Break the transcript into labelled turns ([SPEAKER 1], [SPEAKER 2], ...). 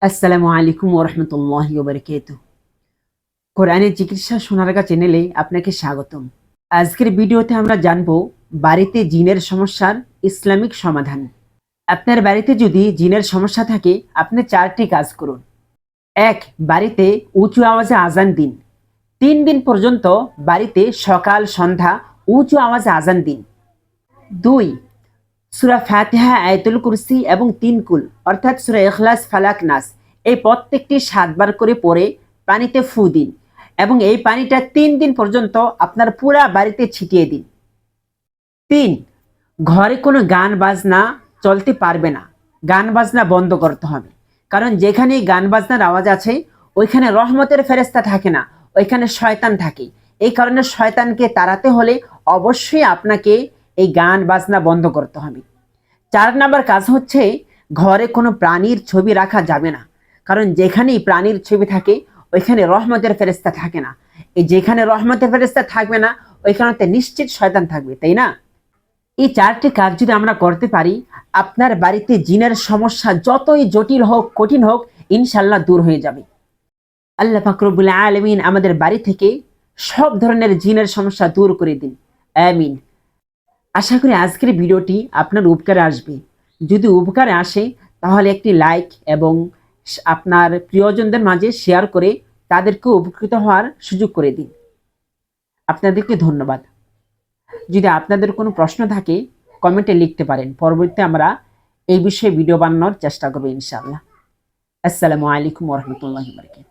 [SPEAKER 1] আসসালামু আলাইকুম ওরহমতুল্লাহি ওবারাকাতুহু। কোরআনের চিকিৎসা সোনারগা চ্যানেলে আপনাকে স্বাগতম। আজকের ভিডিওতে আমরা জানব বাড়িতে জিনের সমস্যার ইসলামিক সমাধান। আপনার বাড়িতে যদি জিনের সমস্যা থাকে আপনি 4টি কাজ করুন। 1. বাড়িতে উঁচু আওয়াজে আজান দিন। 3 দিন পর্যন্ত বাড়িতে সকাল সন্ধ্যা উঁচু আওয়াজে আজান দিন। 2. সূরা ফাতিহা, আয়াতুল কুরসি এবং 3 কুল অর্থাৎ সূরা ইখলাস, ফালাক, নাস এই প্রত্যেকটি 7 বার করে পড়ে পানিতে ফু দিন এবং এই পানিটা 3 দিন পর্যন্ত আপনার পুরা বাড়িতে ছিটিয়ে দিন। 3. ঘরে কোনো গান বাজনা চলতে পারবে না, গান বাজনা বন্ধ করতে হবে, কারণ যেখানে গান বাজনার আওয়াজ আছে ওইখানে রহমতের ফেরেশতা থাকে না, ওইখানে শয়তান থাকে। এই কারণে শয়তানকে তাড়াতে হলে অবশ্যই আপনাকে এই গান বাজনা বন্ধ করতে হবে। 4 নাম্বার কাজ হচ্ছে ঘরে কোনো প্রাণীর ছবি রাখা যাবে না, কারণ যেখানেই প্রাণীর ছবি থাকে ওইখানে রহমতের ফেরেশতা থাকে না। এই যেখানে রহমতের ফেরেশতা থাকবে না ওইখানে নিশ্চিত শয়তান থাকবে, তাই না? এই 4টি কাজ যদি আমরা করতে পারি আপনার বাড়িতে জিনের সমস্যা যতই জটিল হোক, কঠিন হোক, ইনশাআল্লাহ দূর হয়ে যাবে। আল্লাহ পাক রব্বুল আলামিন আমাদের বাড়ি থেকে সব ধরনের জিনের সমস্যা দূর করে দিন, আমিন। আশা করি আজকের ভিডিওটি আপনার উপকারে আসবে। যদি উপকারে আসে তাহলে একটি লাইক এবং আপনার প্রিয়জনদের মাঝে শেয়ার করে তাদেরকে উপকৃত হওয়ার সুযোগ করে দিন। আপনাদেরকে ধন্যবাদ। যদি আপনাদের কোনো প্রশ্ন থাকে কমেন্টে লিখতে পারেন, পরবর্তীতে আমরা এই বিষয়ে ভিডিও বানানোর চেষ্টা করব ইনশাআল্লাহ। আসসালামু আলাইকুম ওয়া রাহমাতুল্লাহি ওয়া বারাকাতুহু।